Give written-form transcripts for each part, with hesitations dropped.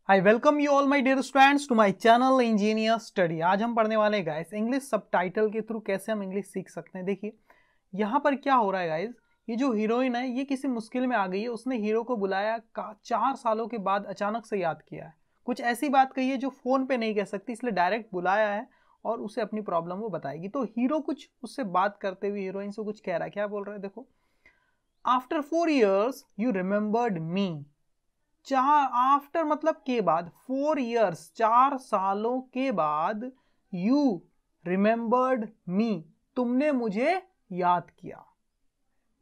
I welcome you all my dear students to my channel engineer study. आज हम पढ़ने वाले हैं गाइस इंग्लिश सबटाइटल के थ्रू कैसे हम इंग्लिश सीख सकते हैं। देखिए यहाँ पर क्या हो रहा है गाइस, ये जो हीरोइन है ये किसी मुश्किल में आ गई है। उसने हीरो को बुलाया 4 सालों के बाद अचानक से याद किया है, कुछ ऐसी बात कही है जो फोन पे नहीं कह सकती, इसलिए डायरेक्ट बुलाया है और उसे अपनी प्रॉब्लम वो बताएगी। तो हीरो कुछ उससे बात करते हुए हीरोइन से कुछ कह रहा है। क्या बोल रहा है देखो, after 4 years you remembered me. After मतलब के बाद, 4 years 4 सालों के बाद, यू रिमेंबर्ड मी तुमने मुझे याद किया।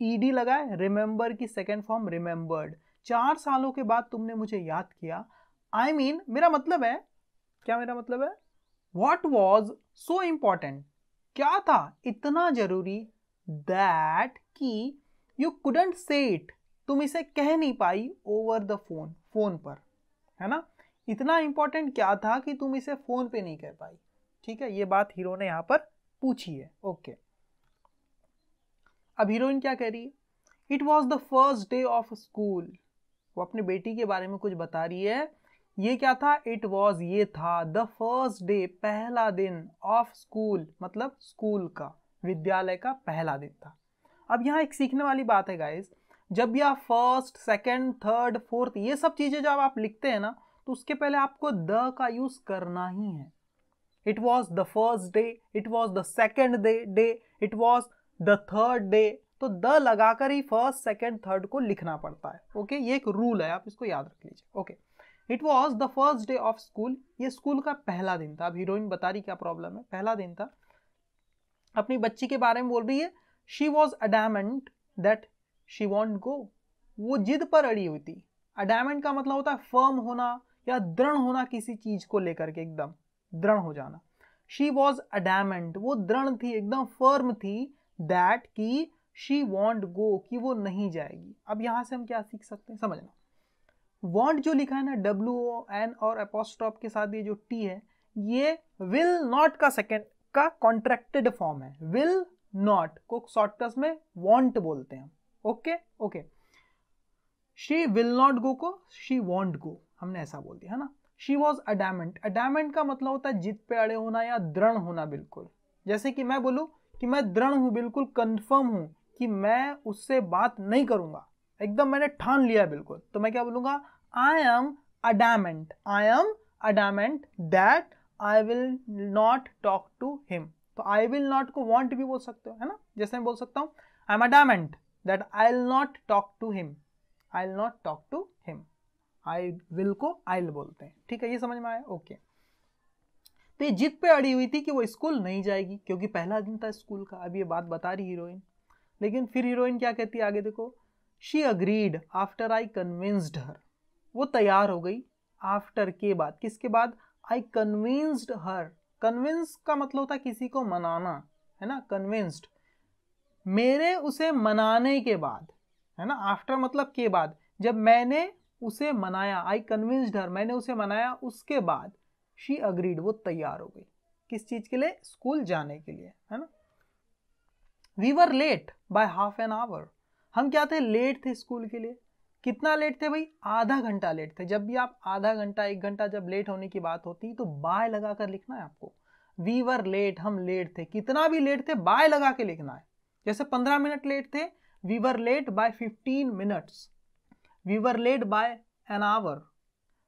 ईडी लगाए, रिमेंबर की सेकेंड फॉर्म रिमेंबर्ड। 4 सालों के बाद तुमने मुझे याद किया। आई मीन मेरा मतलब है, क्या मेरा मतलब है, वॉट वॉज सो इंपॉर्टेंट, क्या था इतना जरूरी, दैट कि यू कुडंट से इट तुम इसे कह नहीं pi over the phone, phone पर, है ना। इतना इंपॉर्टेंट क्या था कि तुम इसे फोन पे नहीं कह पाई। ठीक है, ये बात हीरो ने यहां पर पूछी है। ओके, अब हीरोइन क्या कह रही है, it was the first day of school. वो अपनी बेटी के बारे में कुछ बता रही है। ये क्या था, इट वॉज ये था, द फर्स्ट डे पहला दिन, ऑफ स्कूल मतलब स्कूल का, विद्यालय का पहला दिन था। अब यहाँ एक सीखने वाली बात है गाइस, जब भी आप फर्स्ट सेकंड थर्ड फोर्थ ये सब चीजें जब आप लिखते हैं ना, तो उसके पहले आपको द का यूज करना ही है। It was the first day, it was the second day, it was the third day, तो द लगाकर ही फर्स्ट सेकेंड थर्ड को लिखना पड़ता है। ओके, ये एक रूल है, आप इसको याद रख लीजिए। Okay, it was the first day of school, ये स्कूल का पहला दिन था। अब हीरोइन बता रही क्या प्रॉब्लम है, पहला दिन था, अपनी बच्ची के बारे में बोल रही है। She was adamant that she won't go, वो जिद पर अड़ी हुई थी। अडैमेंट का मतलब होता है फर्म होना या दृढ़ होना, किसी चीज को लेकर के एकदम दृढ़ हो जाना। शी वॉज अडैमेंट, वो दृढ़ थी, एकदम फर्म थी, दैट की शी वॉन्ट गो, कि वो नहीं जाएगी। अब यहां से हम क्या सीख सकते हैं, समझना। वॉन्ट जो लिखा है ना, WON और अपोस्ट्रोफ के साथ ये जो टी है, ये विल नॉट का सेकेंड का कॉन्ट्रैक्टेड फॉर्म है। विल नॉट को शॉर्टकट में वॉन्ट बोलते हैं। Okay okay, she will not go को शी वॉन्ट गो, हमने ऐसा बोल दिया है ना। शी वॉज अडैमेंट, अडैमेंट का मतलब होता है जिद पे अड़े होना या दृढ़ होना बिल्कुल। जैसे कि मैं बोलूं कि मैं दृढ़ हूं, बिल्कुल कंफर्म हूं कि मैं उससे बात नहीं करूंगा, एकदम मैंने ठान लिया बिल्कुल, तो मैं क्या बोलूंगा, I am adamant, I am adamant that I will not talk to him. तो आई विल नॉट को वॉन्ट भी बोल सकते हो, है ना। जैसे मैं बोल सकता हूं I am adamant that I will not talk to him, I will not talk to him. I will को आई विल बोलते हैं। ठीक है, ये समझ में आया। ओके, तो ये जिद पे अड़ी हुई थी कि वो स्कूल नहीं जाएगी क्योंकि पहला दिन था स्कूल का। अब ये बात बता रही हीरोइन, लेकिन फिर हीरोइन क्या कहती है आगे देखो, she agreed after I convinced her, वो तैयार हो गई आफ्टर के बाद, किसके बाद, आई कन्विंस्ड हर। कन्विंस का मतलब होता है किसी को मनाना, है ना, कन्विंस्ड, मेरे उसे मनाने के बाद, है ना, आफ्टर मतलब के बाद, जब मैंने उसे मनाया, आई कन्विंस्ड हर, मैंने उसे मनाया, उसके बाद शी अग्रीड, वो तैयार हो गई, किस चीज के लिए, स्कूल जाने के लिए, है ना। We were late by half an hour, हम क्या थे, लेट थे स्कूल के लिए। कितना लेट थे भाई, आधा घंटा लेट थे। जब भी आप आधा घंटा 1 घंटा जब लेट होने की बात होती तो बाय लगाकर लिखना है आपको। वी वर लेट, हम लेट थे, कितना भी लेट थे बाय लगा के लिखना है। जैसे 15 मिनट लेट थे, we were late by 15 minutes, we were late by an hour.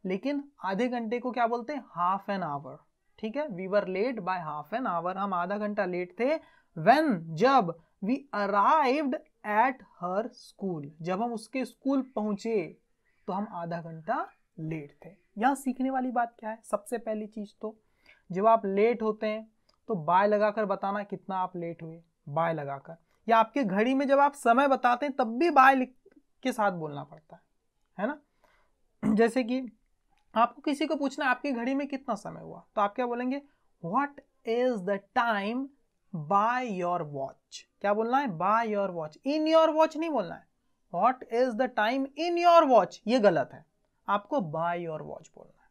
लेकिन आधे घंटे को क्या बोलते हैं, हाफ एन आवर। ठीक है, we were late by half an hour, हम आधा घंटा लेट थे। व्हेन जब, we arrived at her school, जब हम उसके स्कूल पहुंचे तो हम आधा घंटा लेट थे। यहां सीखने वाली बात क्या है, सबसे पहली चीज तो जब आप लेट होते हैं तो बाय लगाकर बताना कितना आप लेट हुए, बाय लगाकर, या आपके घड़ी में जब आप समय बताते हैं तब भी बाय के साथ बोलना पड़ता है ना। जैसे कि आपको किसी को पूछना है आपकी घड़ी में कितना समय हुआ, तो आप क्या बोलेंगे, what is the time by your watch. क्या बोलना है, by your watch, in your watch नहीं बोलना है। What is the time in your watch, ये गलत है, आपको बाय योर वॉच बोलना है।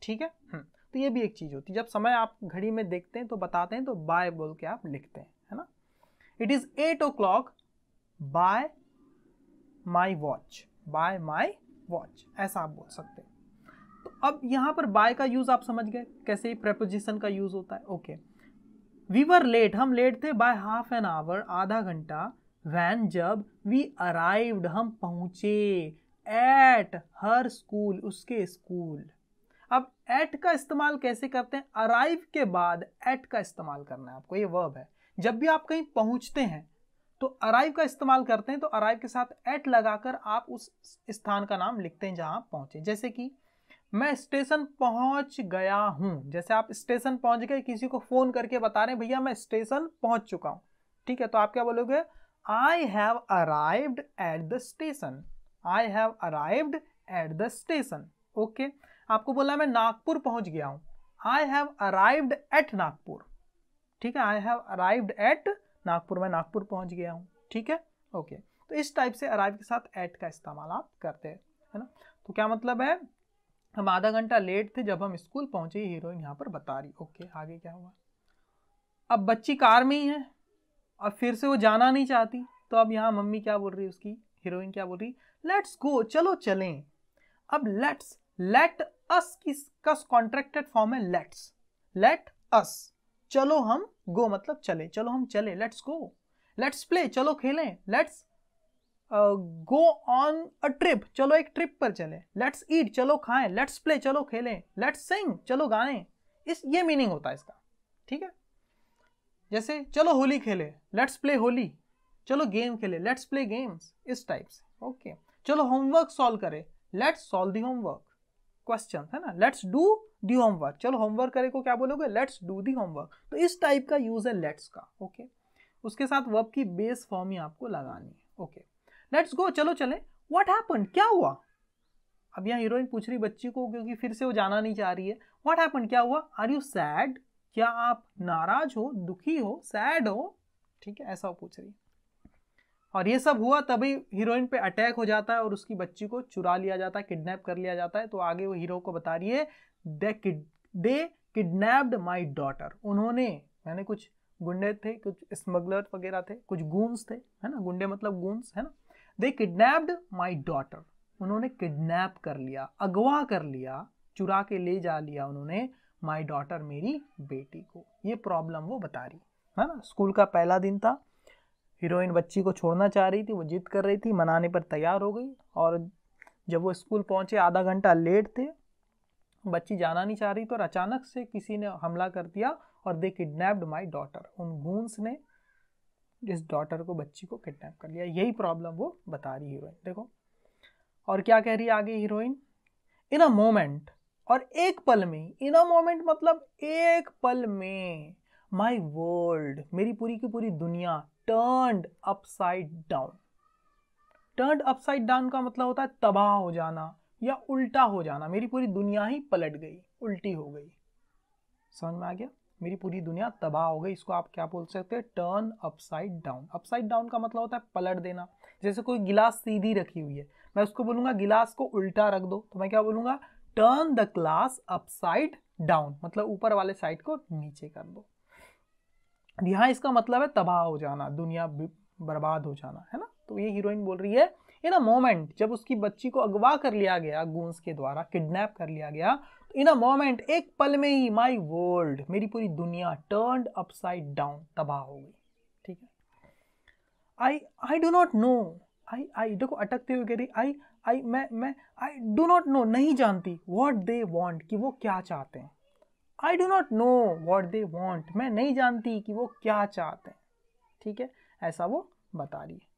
ठीक है, तो ये भी एक चीज होती है, जब समय आप घड़ी में देखते हैं तो बताते हैं तो बाय बोल के आप लिखते हैं, है ना। It is 8 o'clock bye my watch, bye my watch, ऐसा आप बोल सकते हैं। तो अब यहाँ पर बाय का यूज आप समझ गए कैसे प्रेपोजिशन का यूज होता है। ओके, वी वर लेट, हम लेट थे, बाय हाफ एन आवर, आधा घंटा, वैन जब, वी अराइव्ड, हम पहुंचे, एट हर स्कूल, उसके स्कूल। अब एट का इस्तेमाल कैसे करते हैं, अराइव के बाद एट का इस्तेमाल करना है आपको, ये वर्ब है। जब भी आप कहीं पहुंचते हैं तो अराइव का इस्तेमाल करते हैं, तो अराइव के साथ एट लगाकर आप उस स्थान का नाम लिखते हैं जहां आप पहुंचे। जैसे कि मैं स्टेशन पहुंच गया हूं, जैसे आप स्टेशन पहुंच गए, किसी को फोन करके बता रहे हैं भैया मैं स्टेशन पहुंच चुका हूं, ठीक है, तो आप क्या बोलोगे, I have arrived at the station, I have arrived at the station. Okay, आपको बोला मैं नागपुर पहुंच गया हूं, I have arrived at Nagpur, ठीक है, I have arrived at Nagpur, मैं नागपुर पहुंच गया हूं, ठीक है। ओके, तो इस टाइप से अराइव के साथ एट का इस्तेमाल आप करते हैं, है ना। तो क्या मतलब है, हम आधा घंटा लेट थे जब हम स्कूल पहुंचे, हीरोइन यहाँ पर बता रही। ओके, आगे क्या हुआ, अब बच्ची कार में ही है, अब फिर से वो जाना नहीं चाहती, तो अब यहाँ मम्मी क्या बोल रही है, उसकी हीरोइन क्या बोल रही, लेट्स गो, चलो चलें। अब लेट्स, लेट अस किसका कॉन्ट्रैक्टेड फॉर्म है, लेट्स, लेट अस, चलो हम, गो मतलब चले, चलो हम चले, लेट्स गो, लेट्स प्ले, चलो खेलें, let's go on a trip, चलो एक ट्रिप पर चले, लेट्स ईट, चलो खाएं, लेट्स प्ले, चलो खेलें, लेट्स सिंग, चलो गाएं, इस ये मीनिंग होता है इसका, ठीक है। जैसे चलो होली खेले, लेट्स प्ले होली, चलो गेम खेले, लेट्स प्ले गेम्स, इस टाइप से। ओके, चलो होमवर्क सॉल्व करें, let's solve the homework, question है ना, लेट्स डू दी होमवर्क, चलो होमवर्क करे को क्या बोलोगे, लेट्स डू दी होमवर्क। तो इस टाइप का यूज है लेट्स का। ओके, उसके साथ वर्ब की बेस फॉर्म ही आपको लगानी है। ओके, लेट्स गो, चलो चले, व्हाट हैपेंड, क्या हुआ। अब यहाँ हीरोइन पूछ रही बच्ची को, क्योंकि फिर से वो जाना नहीं चाह रही है, व्हाट हैपेंड, क्या हुआ, आर यू सैड, क्या आप नाराज हो, दुखी हो, सैड हो, ठीक है, ऐसा वो पूछ रही है। और ये सब हुआ तभी हीरोइन पे अटैक हो जाता है और उसकी बच्ची को चुरा लिया जाता है, किडनैप कर लिया जाता है। तो आगे वो हीरो को बता रही है, दे किडनैप्ड माई डॉटर, उन्होंने, मैंने कुछ गुंडे थे, कुछ स्मगलर वगैरह थे, कुछ गूंस थे, है ना, गुंडे मतलब गूंस, है ना, दे किडनैप्ड माई डॉटर, उन्होंने किडनैप कर लिया, अगवा कर लिया, चुरा के ले जा लिया उन्होंने, माई डॉटर, मेरी बेटी को। ये प्रॉब्लम वो बता रही है ना। स्कूल का पहला दिन था, हीरोइन बच्ची को छोड़ना चाह रही थी, वो जिद कर रही थी, मनाने पर तैयार हो गई, और जब वो स्कूल पहुंचे आधा घंटा लेट थे, बच्ची जाना नहीं चाह रही, तो अचानक से किसी ने हमला कर दिया और दे किडनैप्ड माई डॉटर, उन गूंस ने इस डॉटर को, बच्ची को किडनैप कर लिया। यही प्रॉब्लम वो बता रही हीरोइन। देखो और क्या कह रही है आगे हीरोइन, इन अ मोमेंट, और एक पल में, इन अ मोमेंट मतलब एक पल में, माई वर्ल्ड, मेरी पूरी की पूरी दुनिया, turned upside down. Turned upside down का मतलब होता है तबाह हो जाना या उल्टा हो जाना, मेरी पूरी दुनिया ही पलट गई, उल्टी हो गई। समझ में आ गया, मेरी पूरी दुनिया तबाह हो गई, इसको आप क्या बोल सकते हैं, turn upside down. Upside down का मतलब होता है पलट देना। जैसे कोई गिलास सीधी रखी हुई है, मैं उसको बोलूंगा गिलास को उल्टा रख दो, तो मैं क्या बोलूंगा, turn the glass upside down, मतलब ऊपर वाले साइड को नीचे कर दो। यहाँ इसका मतलब है तबाह हो जाना, दुनिया बर्बाद हो जाना, है ना। तो ये हीरोइन बोल रही है, इन अ मोमेंट, जब उसकी बच्ची को अगवा कर लिया गया गूंस के द्वारा, किडनैप कर लिया गया, इन अ मोमेंट, एक पल में ही, माई वर्ल्ड, मेरी पूरी दुनिया, टर्न्ड अपसाइड डाउन, तबाह हो गई। ठीक है, आई डू नॉट नो, आई देखो अटकते हुए कह रही, आई डू नॉट नो, नहीं जानती, व्हाट दे वांट, कि वो क्या चाहते हैं। I do not know what they want, मैं नहीं जानती कि वो क्या चाहते हैं। ठीक है, ऐसा वो बता रही है।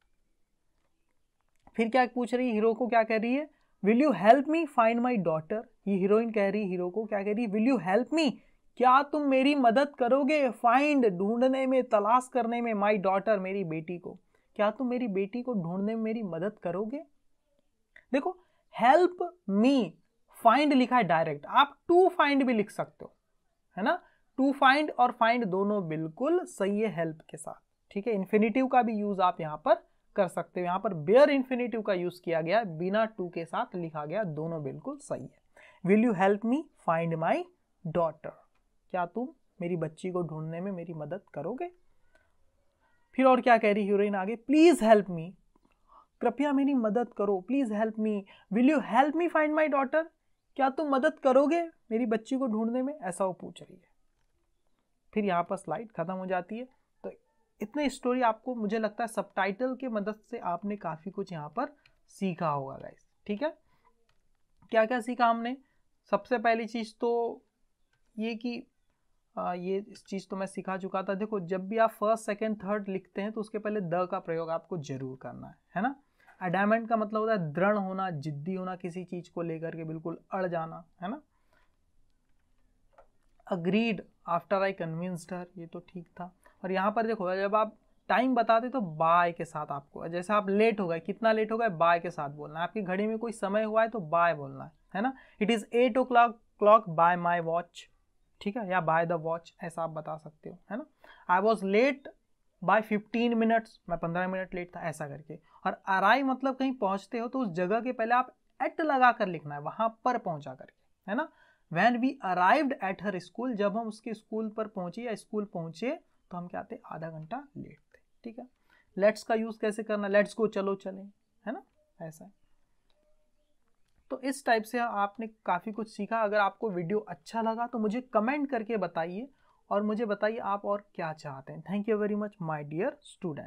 फिर क्या पूछ रही है, हीरो को क्या कह रही है, will you help me find my daughter. ये हीरोइन कह रही है हीरो को, क्या कह रही है, विल यू हेल्प मी, क्या तुम मेरी मदद करोगे, फाइंड, ढूंढने में, तलाश करने में, माई डॉटर, मेरी बेटी को, क्या तुम मेरी बेटी को ढूंढने में मेरी मदद करोगे। देखो हेल्प मी, फाइंड लिखा है डायरेक्ट, आप टू फाइंड भी लिख सकते हो, है ना। टू फाइंड और फाइंड दोनों बिल्कुल सही है हेल्प के साथ। ठीक है, इन्फिनेटिव का भी यूज आप यहां पर कर सकते हो, यहां पर बेयर इन्फिनेटिव का यूज किया गया, बिना टू के साथ लिखा गया, दोनों बिल्कुल सही है। Will you help me find my daughter, क्या तुम मेरी बच्ची को ढूंढने में मेरी मदद करोगे। फिर और क्या कह रही हीरोइन आगे, प्लीज हेल्प मी, कृपया मेरी मदद करो, please help me, will you help me find my daughter, क्या तुम मदद करोगे मेरी बच्ची को ढूंढने में, ऐसा वो पूछ रही है। फिर यहाँ पर स्लाइड खत्म हो जाती है। तो इतनी स्टोरी आपको, मुझे लगता है सबटाइटल की मदद से आपने काफ़ी कुछ यहाँ पर सीखा होगा गाइस। ठीक है, क्या क्या सीखा हमने? सबसे पहली चीज़ तो ये कि ये इस चीज़ तो मैं सिखा चुका था। देखो, जब भी आप फर्स्ट सेकंड थर्ड लिखते हैं तो उसके पहले द का प्रयोग आपको जरूर करना है ना। अडैमेंट का मतलब होता है दृढ़ होना, जिद्दी होना, किसी चीज़ को लेकर के बिल्कुल अड़ जाना, है ना। अग्रीड आफ्टर आई कन्विंस्ड हर, ये तो ठीक था। और यहाँ पर देखो, जब आप टाइम बताते तो बाय के साथ आपको, जैसे आप लेट हो गए, कितना लेट हो गए, बाय के साथ बोलना है। आपकी घड़ी में कोई समय हुआ है तो बाय बोलना है ना। It is 8 o'clock bye my watch, ठीक है, या बाय द वॉच, ऐसा आप बता सकते हो, है ना। I was late by 15 minutes, मैं 15 मिनट लेट था, ऐसा करके। और अराइव मतलब कहीं पहुंचते हो तो उस जगह के पहले आप एट लगा कर लिखना है, वहां पर पहुंचा करके, है ना। When we arrived at her school, जब हम उसके स्कूल पर पहुंचे या स्कूल पहुंचे तो हम क्या थे, आधा घंटा लेट थे। ठीक है, लेट्स का यूज कैसे करना, लेट्स गो, चलो चलें, है ना, ऐसा है। तो इस टाइप से आपने काफ़ी कुछ सीखा। अगर आपको वीडियो अच्छा लगा तो मुझे कमेंट करके बताइए, और मुझे बताइए आप और क्या चाहते हैं। Thank you very much my dear student.